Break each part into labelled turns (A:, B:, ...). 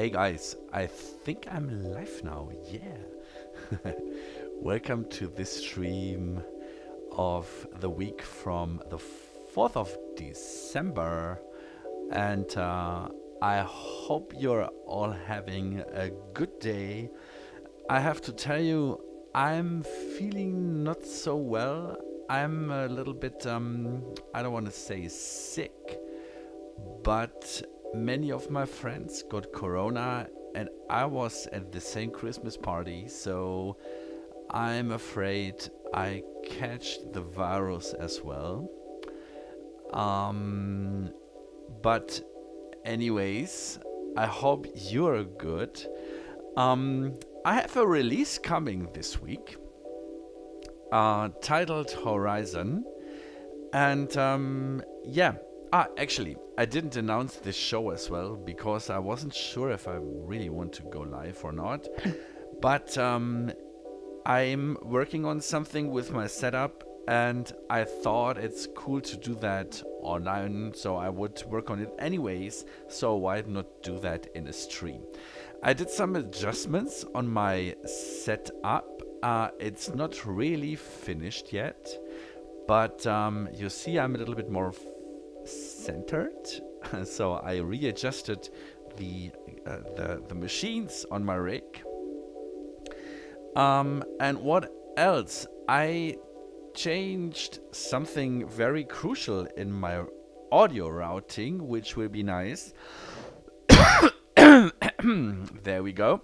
A: Hey guys, I think I'm live now. Yeah. Welcome to this stream of the week from the 4th of December. And I hope you're all having a good day. I have to tell you, I'm feeling not so well. I'm a little bit, I don't want to say sick, but many of my friends got corona and I was at the same Christmas party, so I'm afraid I catch the virus as well. But anyways, I hope you're good. I have a release coming this week, titled Horizon, and yeah. Actually, I didn't announce this show as well because I wasn't sure if I really want to go live or not. But I'm working on something with my setup and I thought it's cool to do that online, so I would work on it anyways, so why not do that in a stream? I did some adjustments on my setup. It's not really finished yet, but you see I'm a little bit more centered, so I readjusted the machines on my rig. And what else? I changed something very crucial in my audio routing, which will be nice. There we go.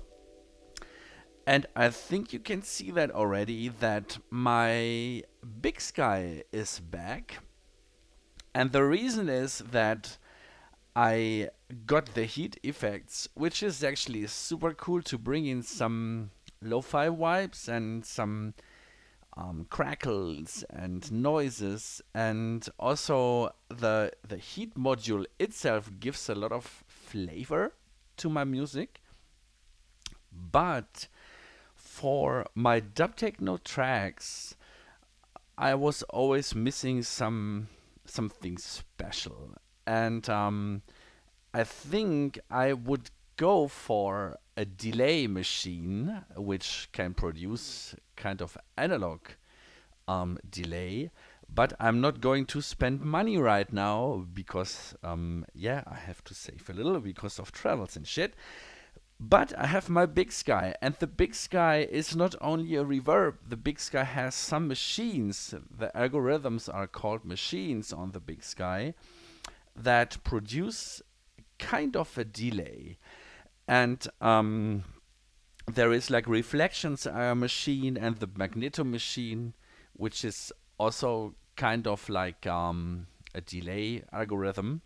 A: And I think you can see that already, that my Big Sky is back. And the reason is that I got the heat effects, which is actually super cool to bring in some lo-fi vibes and some crackles and noises. And also the heat module itself gives a lot of flavor to my music. But for my Dub Techno tracks, I was always missing something special, and I think I would go for a delay machine which can produce kind of analog delay, but I'm not going to spend money right now because yeah, I have to save a little because of travels and shit. But I have my Big Sky, and the Big Sky is not only a reverb. The Big Sky has some machines, the algorithms are called machines on the Big Sky, that produce kind of a delay. And there is like reflections machine and the magneto machine, which is also kind of like a delay algorithm.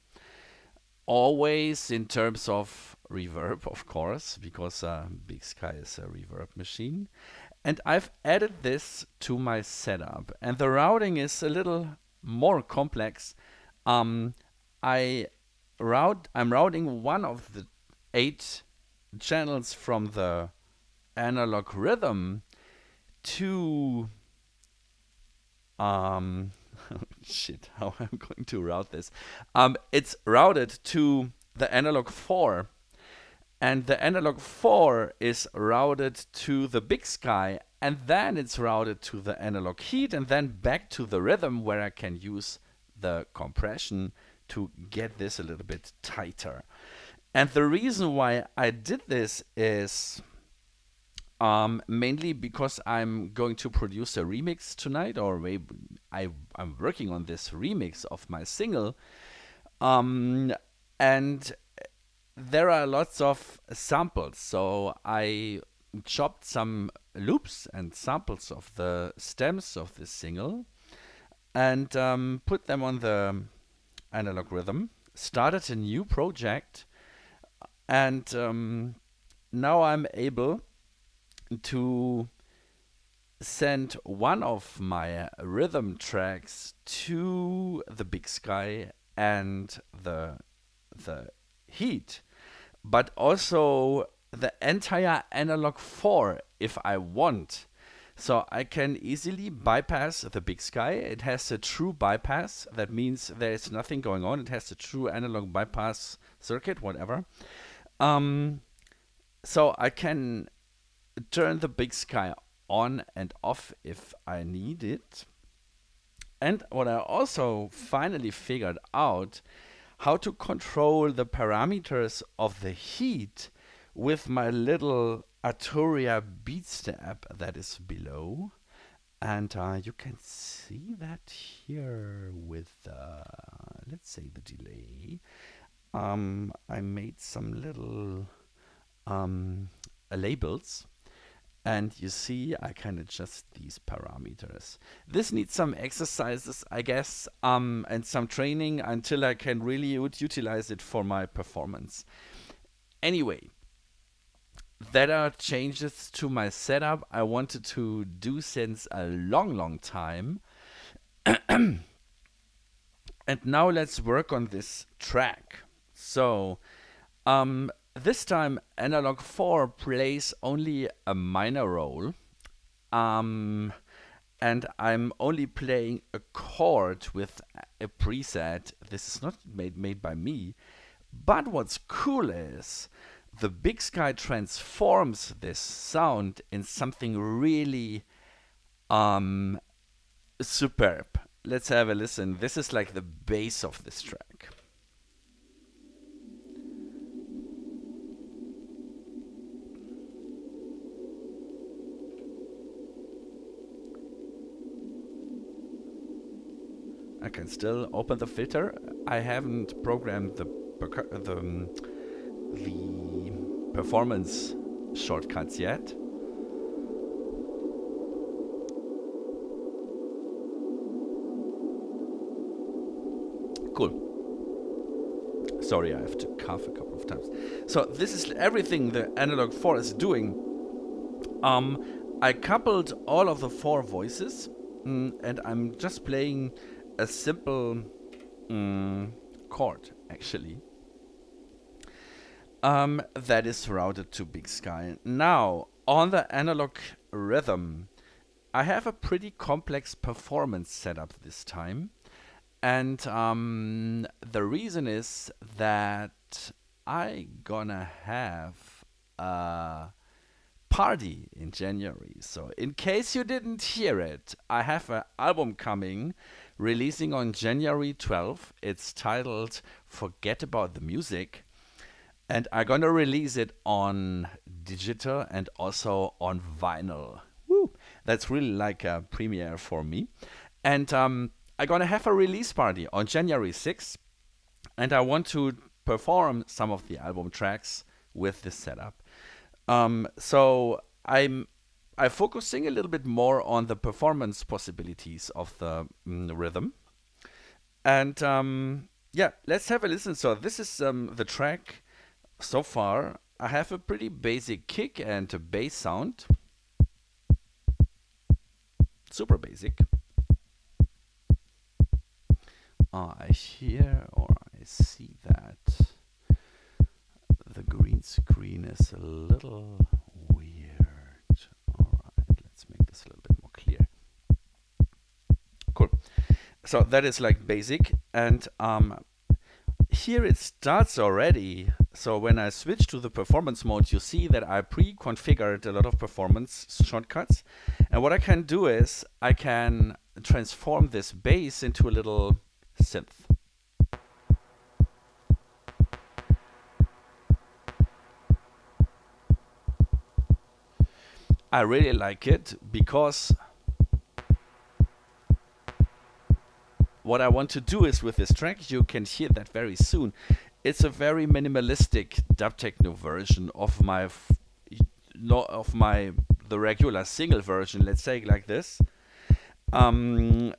A: Always in terms of reverb, of course, because Big Sky is a reverb machine. And I've added this to my setup. And the routing is a little more complex. I'm routing one of the 8 channels from the analog Rytm to shit, how I'm going to route this. It's routed to the analog 4, and the analog 4 is routed to the Big Sky, and then it's routed to the analog heat, and then back to the Rytm, where I can use the compression to get this a little bit tighter. And the reason why I did this is mainly because I'm going to produce a remix tonight, or I'm working on this remix of my single. And there are lots of samples, so I chopped some loops and samples of the stems of this single and put them on the analog Rytm, started a new project, and now I'm able to send one of my Rytm tracks to the Big Sky and the heat, but also the entire analog 4 if I want. So I can easily bypass the Big Sky. It has a true bypass. That means there is nothing going on. It has a true analog bypass circuit, whatever. So I can turn the big sky on and off if I need it. And what I also finally figured out, how to control the parameters of the heat with my little Arturia Beatstep that is below. And you can see that here with, let's say, the delay. I made some little labels. And you see, I can adjust these parameters. This needs some exercises, I guess, and some training until I can really utilize it for my performance. Anyway, that are changes to my setup I wanted to do since a long time. And now let's work on this track. So, this time Analog 4 plays only a minor role. And I'm only playing a chord with a preset. This is not made by me. But what's cool is the Big Sky transforms this sound in something really superb. Let's have a listen. This is like the bass of this track. I can still open the filter. I haven't programmed the performance shortcuts yet. Cool. Sorry, I have to cough a couple of times. So this is everything the Analog 4 is doing. I coupled all of the 4 voices, and I'm just playing a simple chord, actually. That is routed to Big Sky. Now, on the analog rhythm, I have a pretty complex performance setup this time. And the reason is that I gonna have a party in January. So in case you didn't hear it, I have an album coming, releasing on January 12th. It's titled Forget About the Music. And I'm gonna release it on digital and also on vinyl. Woo! That's really like a premiere for me. And I'm gonna have a release party on January 6th. And I want to perform some of the album tracks with this setup. So I'm focusing a little bit more on the performance possibilities of the rhythm. And yeah, let's have a listen. So this is the track so far. I have a pretty basic kick and a bass sound. Super basic. I hear or I see that the green screen is a little weird. Alright, let's make this a little bit more clear. Cool. So that is like basic, and here it starts already. So when I switch to the performance mode, you see that I pre-configured a lot of performance shortcuts. And what I can do is I can transform this bass into a little synth. I really like it because what I want to do is with this track, you can hear that very soon. It's a very minimalistic dub techno version of the regular single version. Let's say it like this. And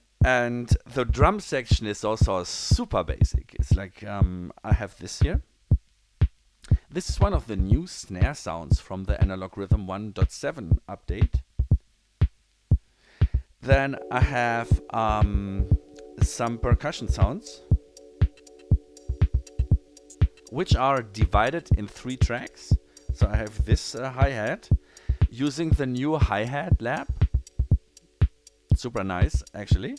A: the drum section is also super basic. It's like I have this here. This is one of the new snare sounds from the Analog Rhythm 1.7 update. Then I have some percussion sounds, which are divided in 3 tracks. So I have this hi-hat using the new hi-hat lab. Super nice, actually.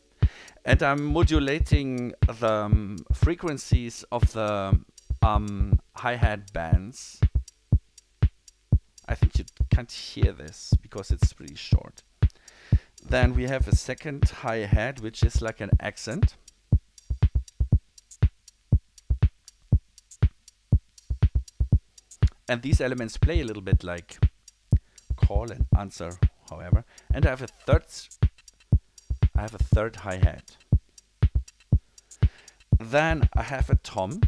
A: And I'm modulating the frequencies of the hi-hat bands I think you can't hear this because it's pretty short. Then we have a second hi-hat, which is like an accent. And these elements play a little bit like call and answer, however. And I have a third hi-hat. Then I have a tom.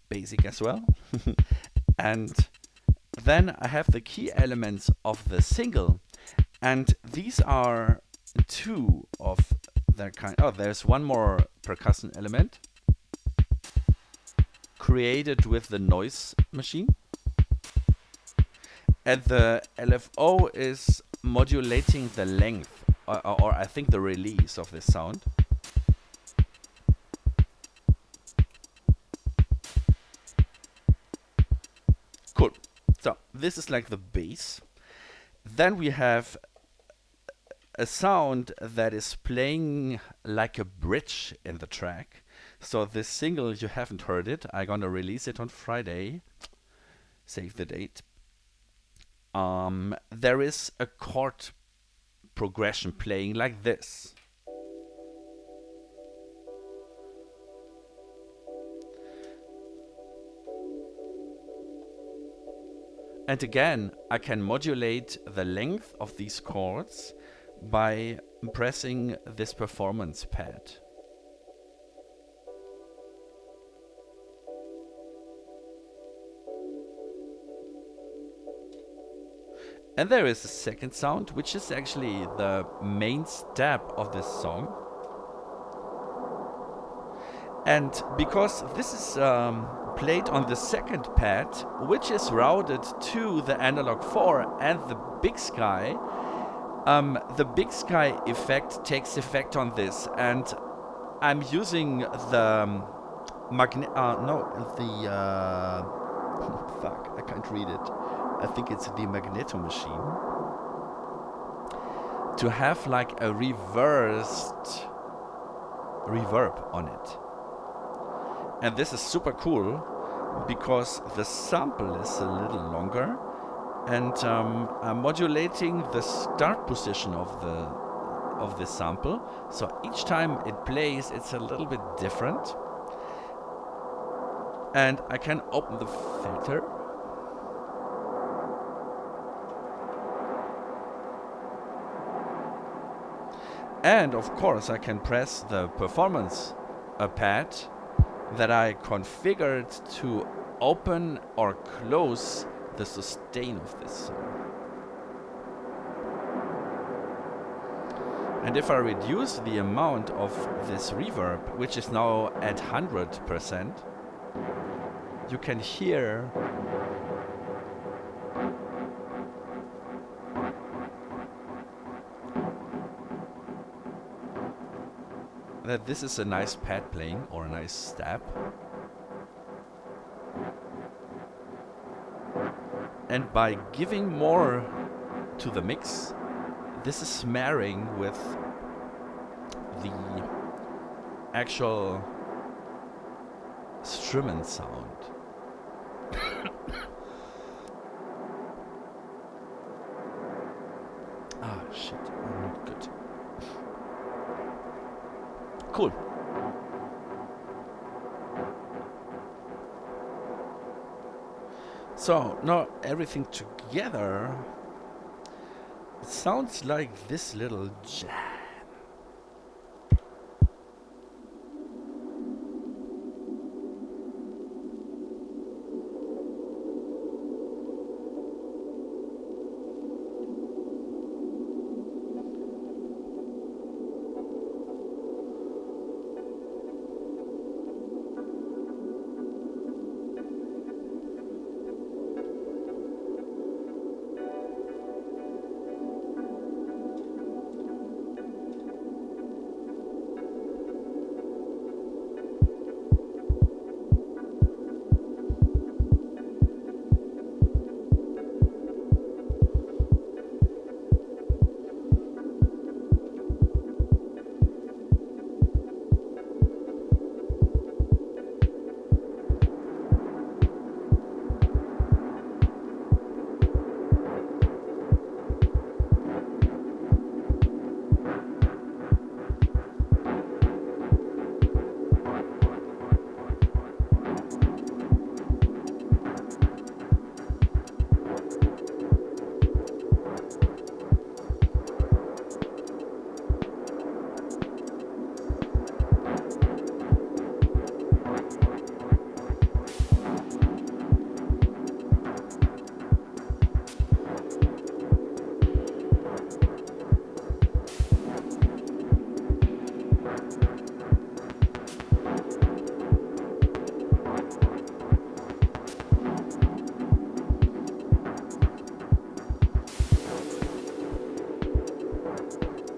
A: Basic as well. And then I have the key elements of the single. And these are two of their kind. Oh, there's one more percussion element created with the noise machine. And the LFO is modulating the length, or I think the release of this sound. Cool. So this is like the bass. Then we have a sound that is playing like a bridge in the track. So this single, you haven't heard it. I'm gonna release it on Friday. Save the date. There is a chord progression playing like this. And again, I can modulate the length of these chords by pressing this performance pad. And there is a second sound, which is actually the main step of this song. And because this is played on the second pad, which is routed to the analog 4 and the big sky, the big sky effect takes effect on this. And I'm using the fuck, I can't read it. I think it's the magneto machine, to have like a reversed reverb on it. And this is super cool because the sample is a little longer, and I'm modulating the start position of the sample. So each time it plays, it's a little bit different. And I can open the filter. And of course, I can press the performance pad that I configured to open or close the sustain of this song. And if I reduce the amount of this reverb, which is now at 100%, you can hear that this is a nice pad playing or a nice stab. And by giving more to the mix, this is marrying with the actual Strymon sound. Ah, shit, not good. Cool. So now everything together, it sounds like this little jam.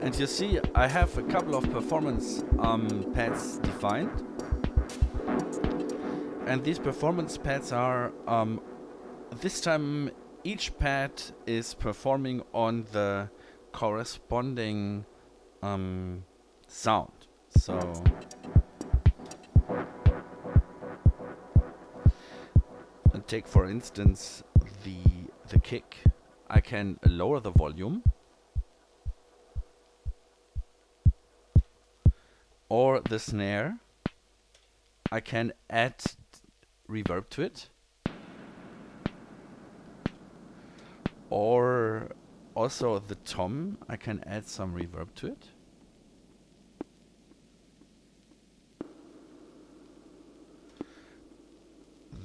A: And you see, I have a couple of performance pads defined. And these performance pads are, this time each pad is performing on the corresponding sound. So take for instance the kick. I can lower the volume, or the snare. I can add reverb to it, or also the tom. I can add some reverb to it.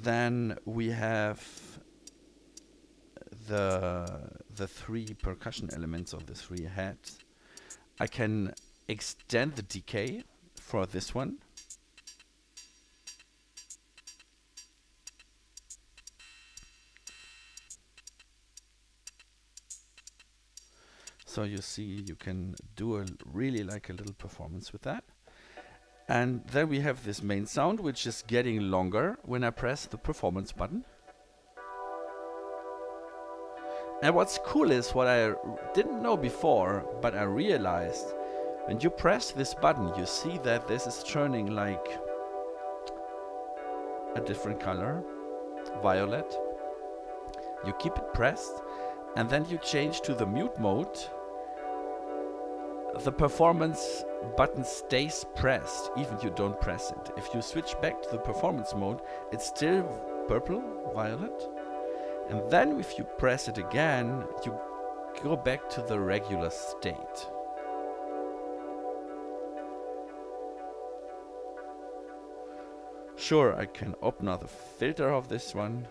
A: Then we have the three percussion elements of the three heads. I can extend the decay for this one. So you see, you can do really like a little performance with that. And then we have this main sound, which is getting longer when I press the performance button. And what's cool is what I didn't know before, but I realized when you press this button, you see that this is turning like a different color, violet. You keep it pressed, and then you change to the mute mode. The performance button stays pressed, even if you don't press it. If you switch back to the performance mode, it's still purple, violet. And then if you press it again, you go back to the regular state. Sure, I can open up the filter of this one.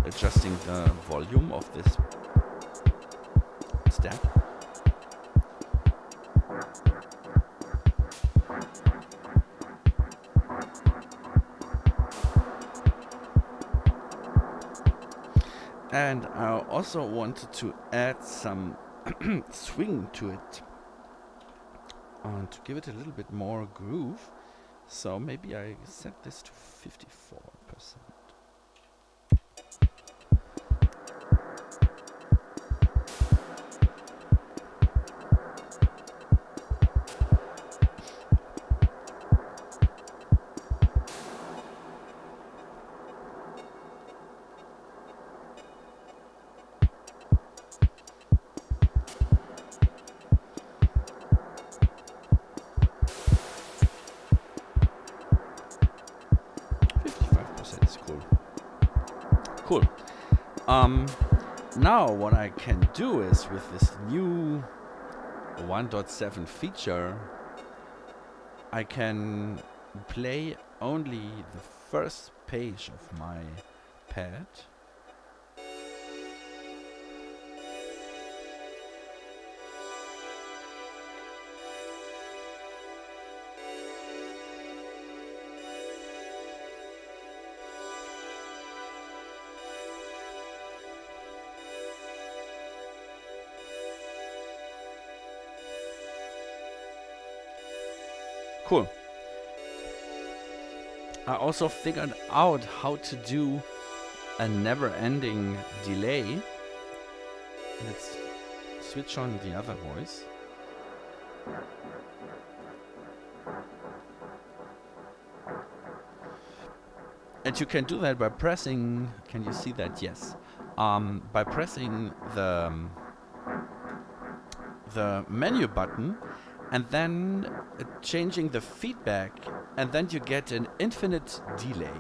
A: Adjusting the volume of this step. And I also wanted to add some swing to it to give it a little bit more groove. So maybe I set this to 54%. Cool. Now what I can do is with this new 1.7 feature, I can play only the first page of my pad. Cool. I also figured out how to do a never-ending delay. Let's switch on the other voice. And you can do that by pressing, can you see that? Yes. By pressing the menu button and then changing the feedback, and then you get an infinite delay.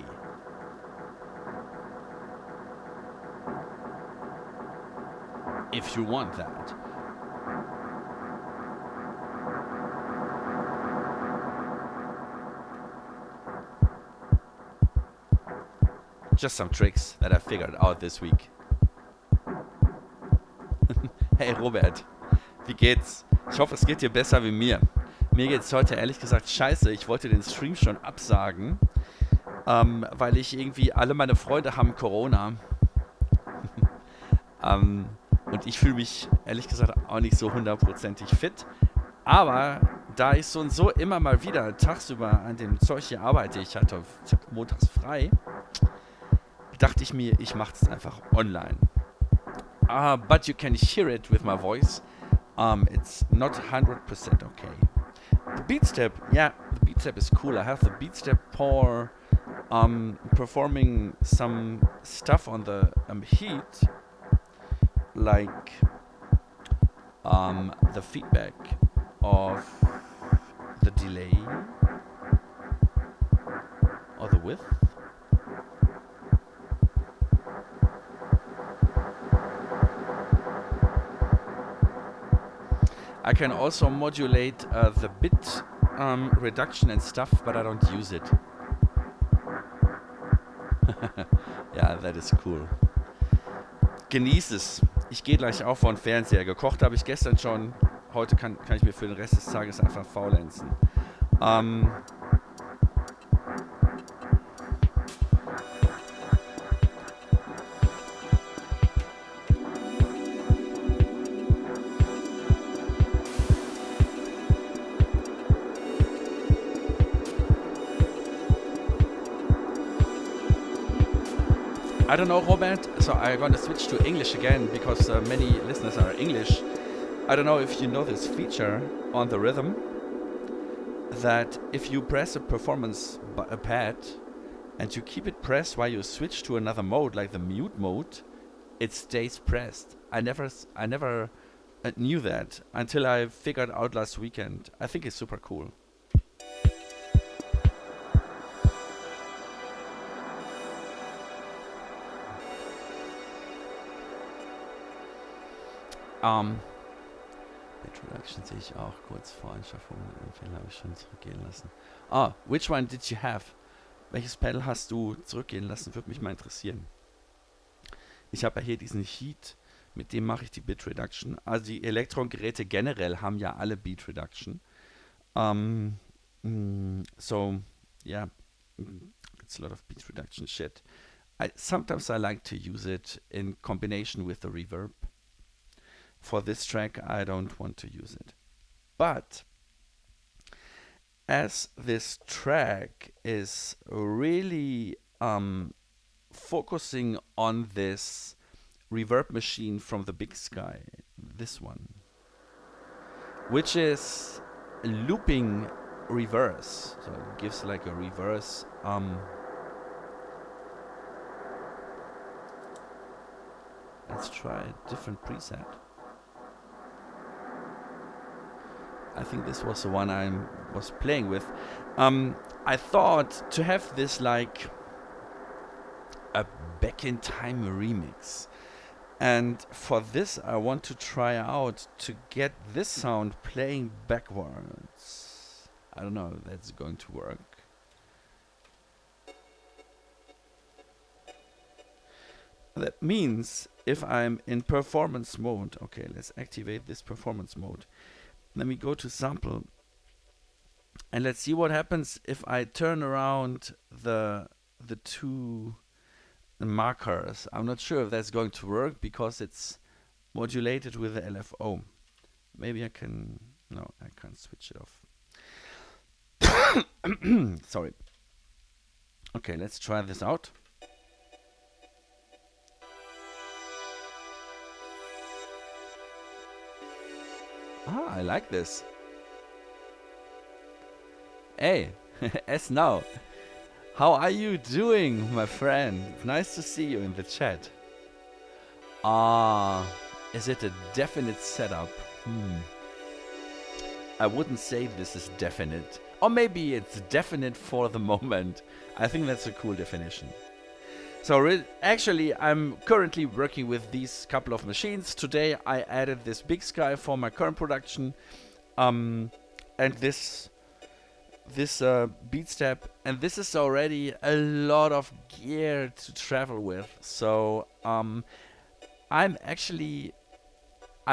A: If you want that. Just some tricks that I figured out this week. Hey Robert, wie geht's? Ich hoffe, es geht dir besser wie mir. Mir geht's heute ehrlich gesagt scheiße. Ich wollte den Stream schon absagen, weil ich irgendwie, alle meine Freunde haben Corona. Und ich fühle mich ehrlich gesagt auch nicht so hundertprozentig fit. Aber da ich so und so immer mal wieder tagsüber an dem Zeug hier arbeite, ich habe montags frei, dachte ich mir, ich mache es einfach online. But you can hear it with my voice. It's not 100% okay. The beat step, yeah, the beat step is cool. I have the beat step for performing some stuff on the Heat, like the feedback of the delay or the width. I can also modulate the bit reduction and stuff, but I don't use it. Ja, that is cool. Genieß es. Ich gehe gleich auch vor den Fernseher. Gekocht habe ich gestern schon. Heute kann ich mir für den Rest des Tages einfach faulenzen. I don't know, Robert, so I'm gonna switch to English again because many listeners are English. I don't know if you know this feature on the Rytm, that if you press a performance pad and you keep it pressed while you switch to another mode, like the mute mode, it stays pressed. I never knew that until I figured out last weekend. I think it's super cool. Introduction sehe ich auch kurz vor Anschaffung. Den Fehler habe ich schon zurückgehen lassen. Which one did you have? Welches Pedal hast du zurückgehen lassen? Würde mich mal interessieren. Ich habe ja hier diesen Heat, mit dem mache ich die Bit Reduction. Also die Elektron-Geräte generell haben ja alle Beat Reduction. So, yeah, it's a lot of beat reduction shit. Sometimes I like to use it in combination with the reverb. For this track, I don't want to use it. But as this track is really focusing on this reverb machine from the Big Sky, this one, which is looping reverse, so it gives like a reverse let's try a different preset. I think this was the one I was playing with. I thought to have this like a back in time remix. And for this I want to try out to get this sound playing backwards. I don't know if that's going to work. That means if I'm in performance mode, okay, let's activate this performance mode. Let me go to sample and let's see what happens if I turn around the two markers. I'm not sure if that's going to work because it's modulated with the LFO. Maybe I can, no, I can't switch it off. Sorry. Okay, let's try this out. I like this. Hey, as now. How are you doing, my friend? Nice to see you in the chat. Ah, is it a definite setup? I wouldn't say this is definite. Or maybe it's definite for the moment. I think that's a cool definition. So actually, I'm currently working with these couple of machines. Today I added this Big Sky for my current production. And this Beat Step. And this is already a lot of gear to travel with. So I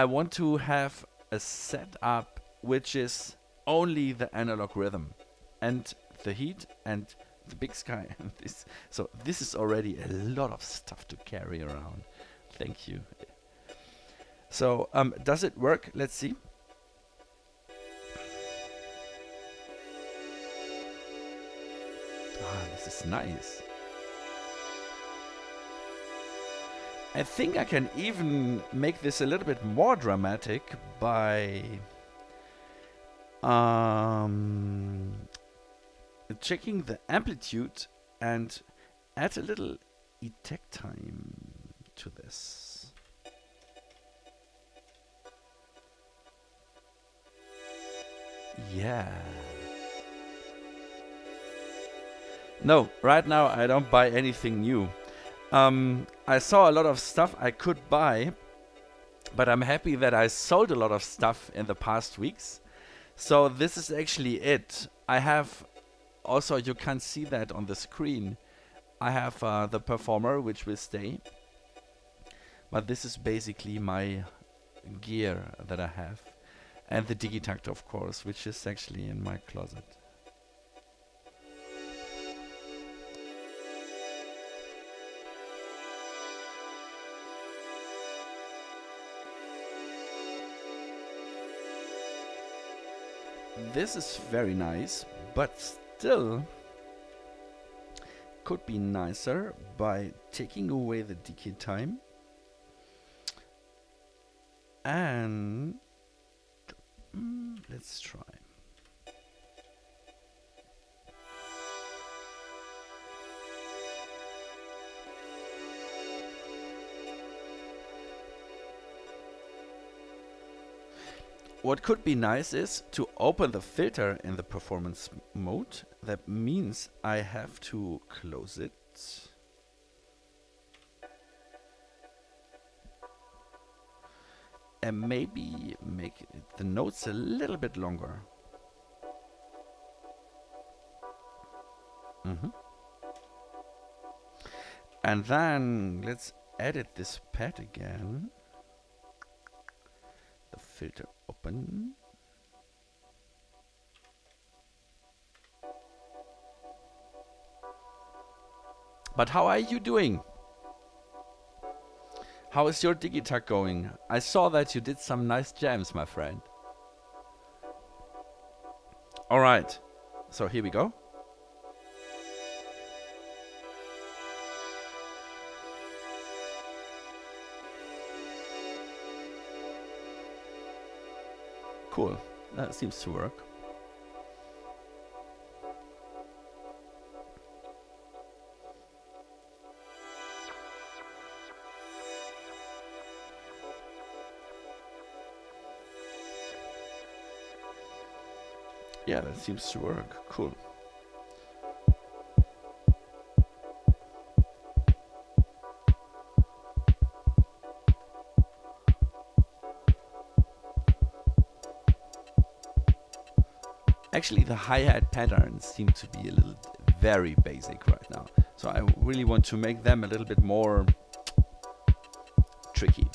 A: want to have a setup which is only the analog rhythm and the heat and the Big Sky and this. So this is already a lot of stuff to carry around. Thank you. So does it work? Let's see. Ah, this is nice. I think I can even make this a little bit more dramatic by checking the amplitude and add a little effect time to this. Yeah. No, right now I don't buy anything new. I saw a lot of stuff I could buy, but I'm happy that I sold a lot of stuff in the past weeks. So this is actually it. I have also, you can see that on the screen. I have the performer, which will stay. But this is basically my gear that I have. And the Digitakt, of course, which is actually in my closet. This is very nice, but still could be nicer by taking away the decay time and let's try. What could be nice is to open the filter in the performance mode. That means I have to close it. And maybe make the notes a little bit longer. And then let's edit this pad again. The filter open. But how are you doing? How is your Digitakt going? I saw that you did some nice jams, my friend. Alright, so here we go. Cool, that seems to work. Yeah, that seems to work. Cool. Actually, the hi-hat patterns seem to be a little very basic right now. So I really want to make them a little bit more tricky.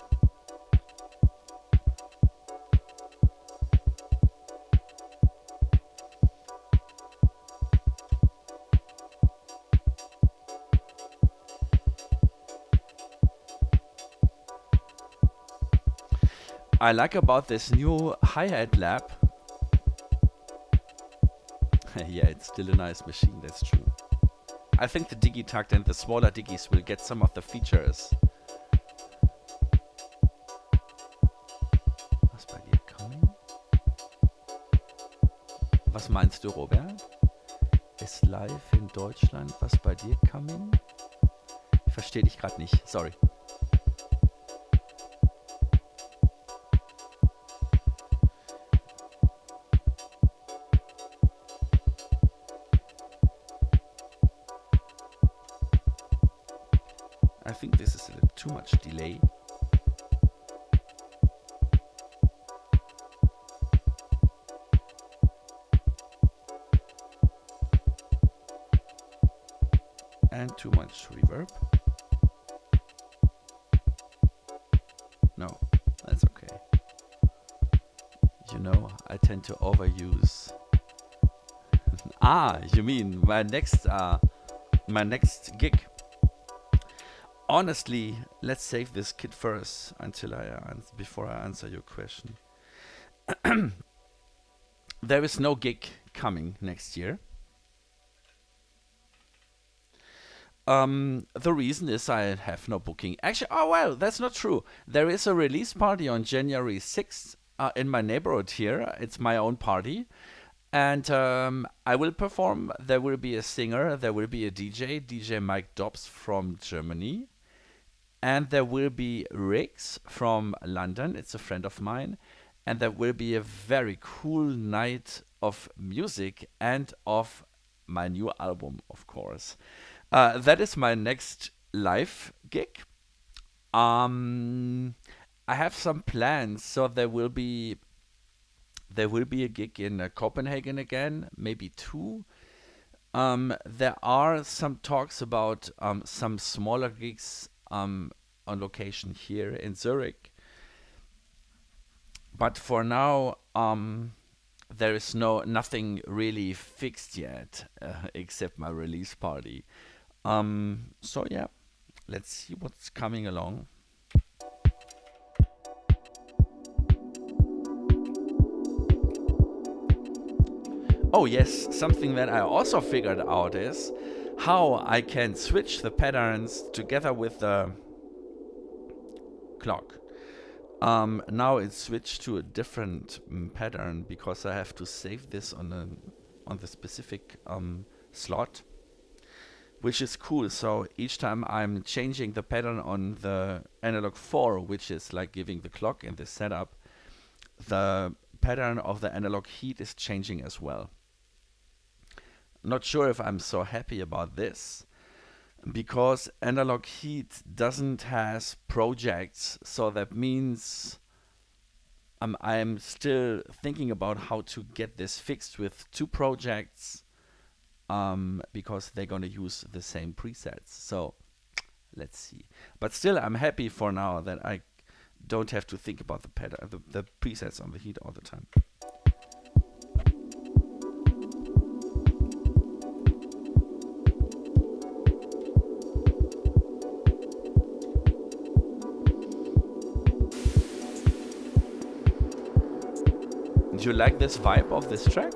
A: I like about this new hi-hat lab. Yeah, it's still a nice machine, that's true. I think the Digitakt and the smaller Digis will get some of the features. Was bei dir coming? Was meinst du, Robert? Ist live in Deutschland was bei dir coming? Ich verstehe dich gerade nicht. Sorry. I think this is a little too much delay. And too much reverb. No, that's okay. You know, I tend to overuse. You mean my next gig? Honestly, let's save this kit first until before I answer your question. There is no gig coming next year. The reason is I have no booking. Actually, that's not true. There is a release party on January 6th in my neighborhood here. It's my own party. And I will perform. There will be a singer. There will be a DJ Mike Dobbs from Germany. And there will be Riggs from London. It's a friend of mine. And there will be a very cool night of music and of my new album, of course. That is my next live gig. I have some plans, so there will be a gig in Copenhagen again, maybe 2. There are some talks about some smaller gigs on location here in Zurich. But for now, there is nothing really fixed yet, except my release party. So yeah, let's see what's coming along. Oh yes, something that I also figured out is how I can switch the patterns together with the clock. Now it's switched to a different pattern because I have to save this on the specific slot, which is cool. So each time I'm changing the pattern on the analog 4, which is like giving the clock in this setup, the pattern of the analog heat is changing as well. Not sure if I'm so happy about this, because analog heat doesn't has projects, so that means I'm still thinking about how to get this fixed with 2 projects, because they're gonna use the same presets. So let's see. But still, I'm happy for now that I don't have to think about the pattern, the presets on the heat all the time. Do you like this vibe of this track?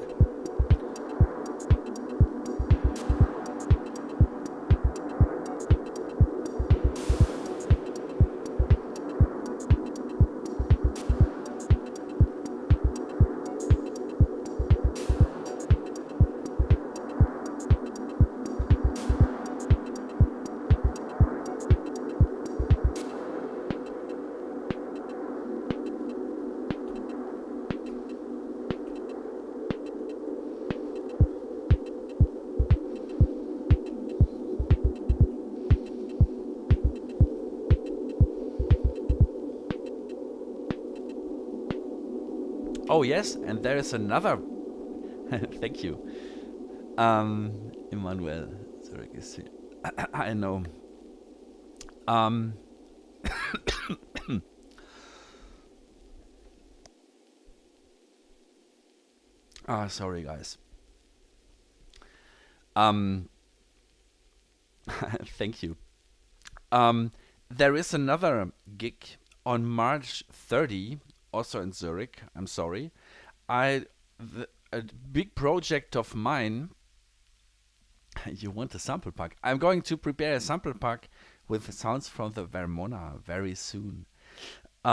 A: Oh yes, and there is another. Thank you, Emmanuel. Zurich is here. I know. Sorry guys. Thank you. There is another gig on March 30, also in Zurich. I'm sorry. A big project of mine. You want a sample pack? I'm going to prepare a sample pack with sounds from the Vermona very soon. What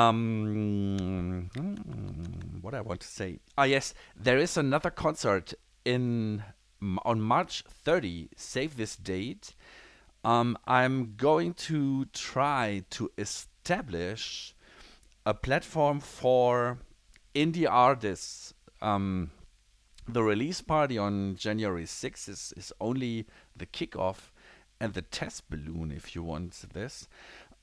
A: I want to say? Yes, there is another concert in on March 30, save this date, I'm going to try to establish a platform for indie artists. The release party on January 6th is only the kickoff and the test balloon, if you want this.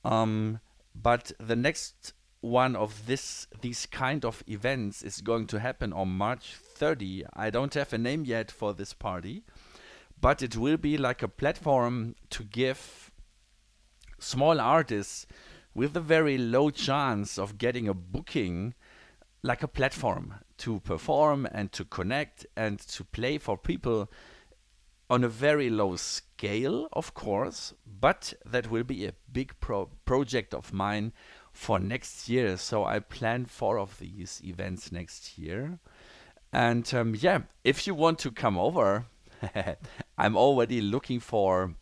A: But the next one of these kind of events is going to happen on March 30. I don't have a name yet for this party, but it will be like a platform to give small artists with a very low chance of getting a booking, like a platform to perform and to connect and to play for people on a very low scale, of course, but that will be a big project of mine for next year. So I plan 4 of these events next year. And yeah, if you want to come over, I'm already looking for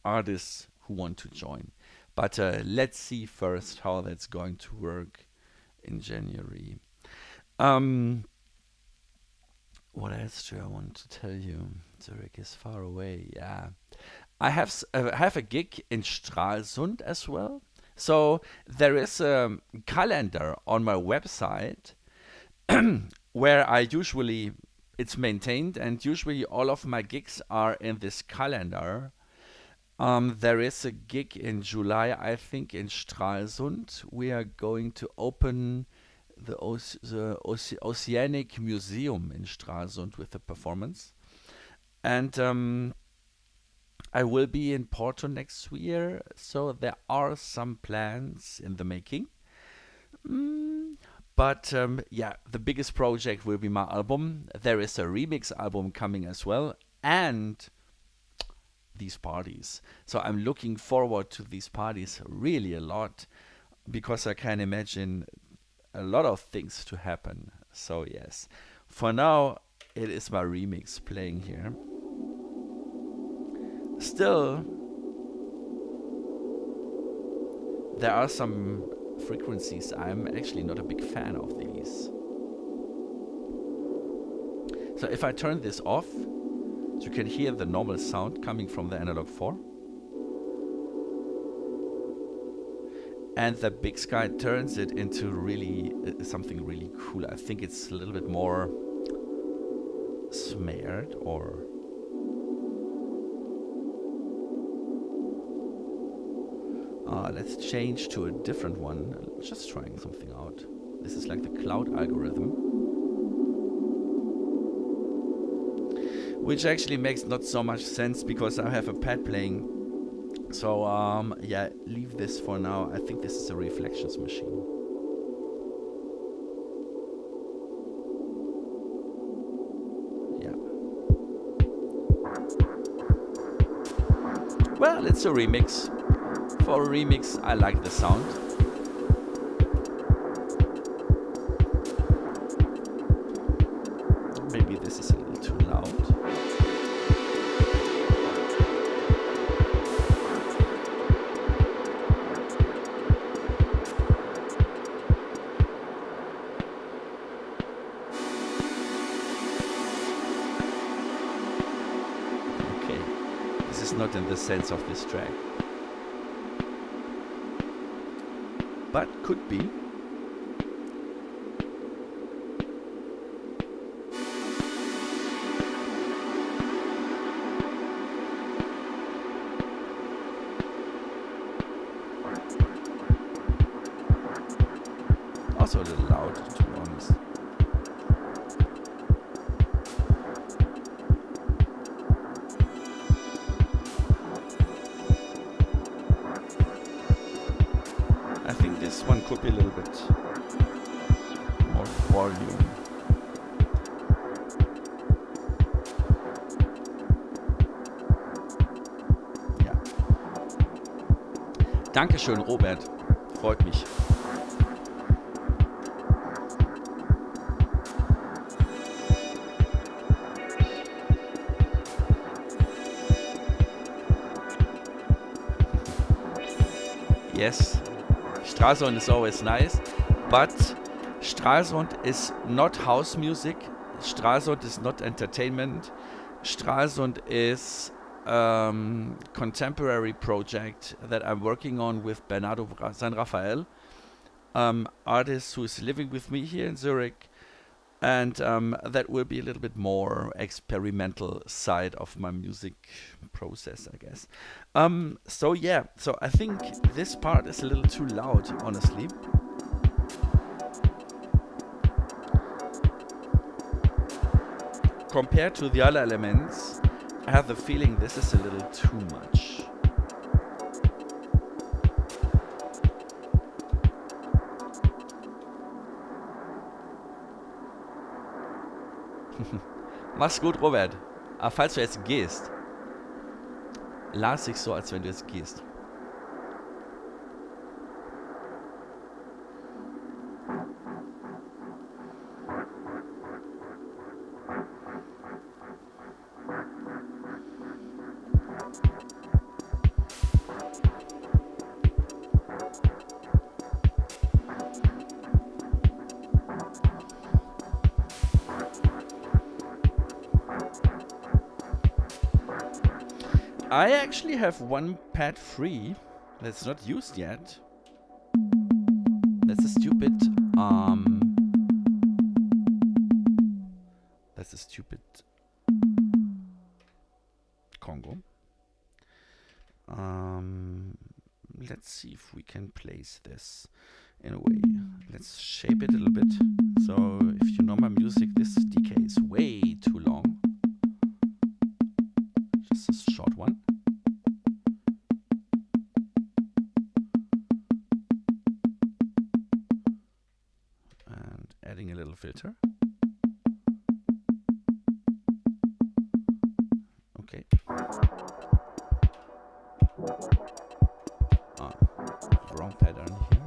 A: artists who want to join. But let's see first how that's going to work in January. What else do I want to tell you? Zurich is far away. Yeah, I have a gig in Stralsund as well. So there is a calendar on my website where I usually it's maintained, and usually all of my gigs are in this calendar. There is a gig in July, I think, in Stralsund. We are going to open the Oceanic Museum in Stralsund with a performance. And I will be in Porto next year, so there are some plans in the making. But yeah, the biggest project will be my album. There is a remix album coming as well, and these parties. So I'm looking forward to these parties really a lot, because I can imagine a lot of things to happen. So yes, for now it is my remix playing here. Still, there are some frequencies I'm actually not a big fan of these. So if I turn this off, you can hear the normal sound coming from the analog 4. And the big sky turns it into really something really cool. I think it's a little bit more smeared, or let's change to a different one. Just trying something out. This is like the cloud algorithm, which actually makes not so much sense because I have a pad playing. So yeah, leave this for now. I think this is a reflections machine. Yeah. Well, it's a remix. For a remix, I like the sound. Maybe this is a little too loud. Okay, this is not in the sense of this track, but could be. Also a little loud, to be honest. I think this one could be a little bit more volume. Ja. Dankeschön, Robert. Freut mich. Yes, Stralsund is always nice, but Stralsund is not house music. Stralsund is not entertainment. Stralsund is contemporary project that I'm working on with Bernardo San Rafael, artist who is living with me here in Zurich, and that will be a little bit more experimental side of my music process, I guess. So yeah, so I think this part is a little too loud, honestly. Compared to the other elements, I have the feeling this is a little too much. Mach's gut, Robert. Aber falls du jetzt gehst, las dich so, als wenn du jetzt gehst. I actually have one pad free that's not used yet. That's a stupid Congo. Let's see if we can place this in a way. Let's shape it a little bit. So if you know my music, this decay is way too long. Just a short one. And adding a little filter. Okay. Wrong pattern here.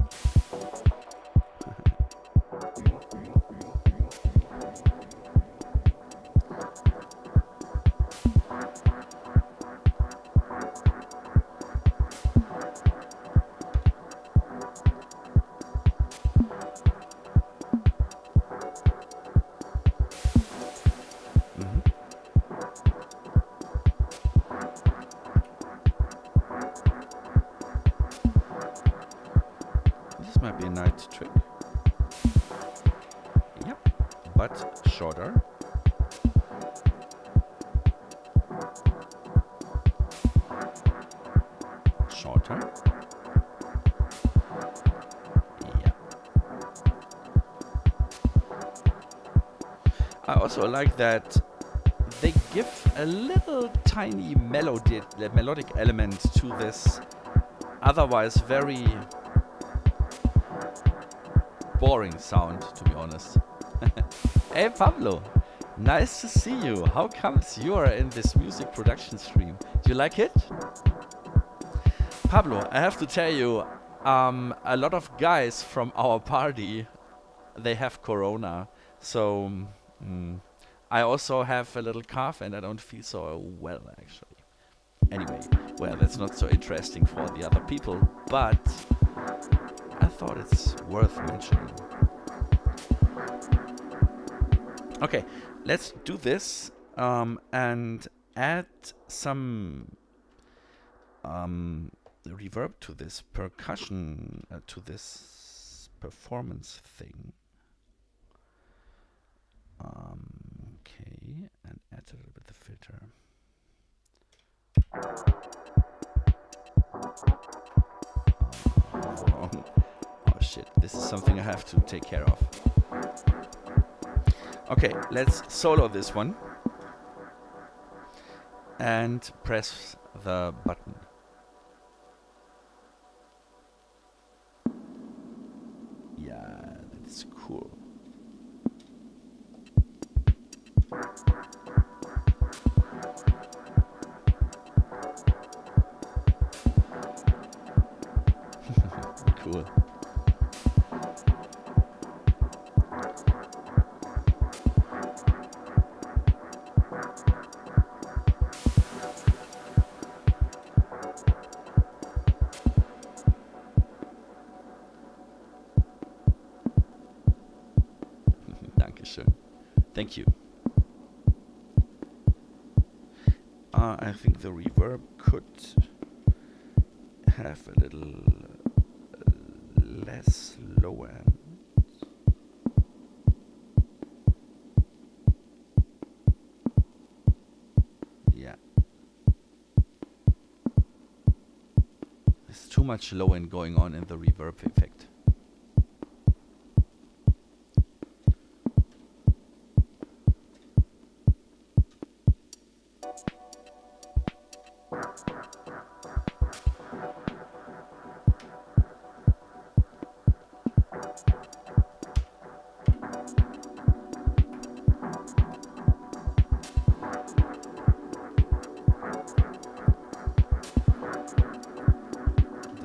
A: Might be a nice trick. Yep, but shorter. Shorter. Yeah. I also like that they give a little tiny melodic element to this otherwise very boring sound, to be honest. Hey Pablo, nice to see you. How comes you are in this music production stream? Do you like it? Pablo, I have to tell you, a lot of guys from our party, they have corona. So I also have a little cough and I don't feel so well, actually. Anyway, well, that's not so interesting for the other people, but I thought it's worth mentioning. Okay, let's do this and add some reverb to this percussion, to this performance thing. Okay, and add a little bit of filter. Wrong. Oh shit, this is something I have to take care of. Okay, let's solo this one and press the button. Yeah, that's cool. Cool. Dankeschön. Thank you. I think the reverb could have a little less low end. Yeah. There's too much low end going on in the reverb effect.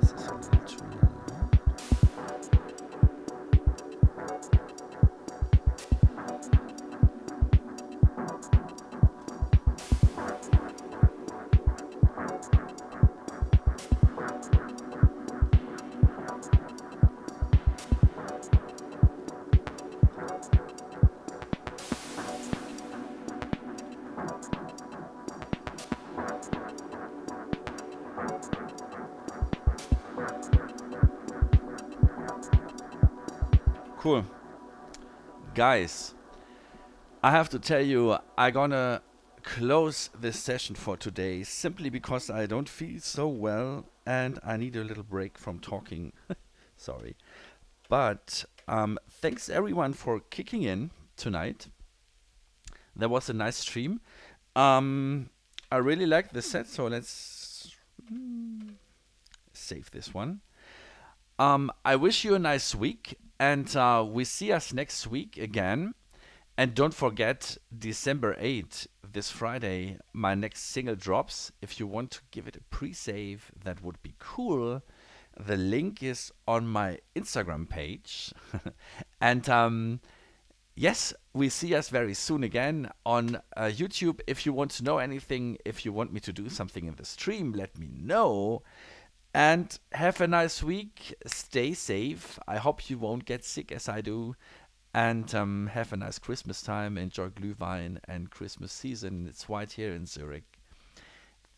A: This is a little too loud. Cool. Guys, I have to tell you, I'm gonna close this session for today simply because I don't feel so well and I need a little break from talking. Sorry. But thanks everyone for kicking in tonight. That was a nice stream. I really like the set, so let's save this one. I wish you a nice week, and we see us next week again. And don't forget, December 8th, this Friday, my next single drops. If you want to give it a pre-save, that would be cool. The link is on my Instagram page. And yes, we see us very soon again on YouTube. If you want to know anything, if you want me to do something in the stream, let me know. And have a nice week. Stay safe. I hope you won't get sick as I do. And have a nice Christmas time. Enjoy Glühwein and Christmas season. It's white here in Zurich.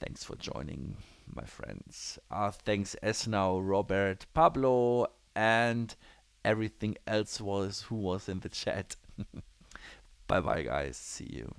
A: Thanks for joining, my friends. Thanks Esnau, Robert, Pablo, and everything else who was in the chat. Bye bye, guys. See you.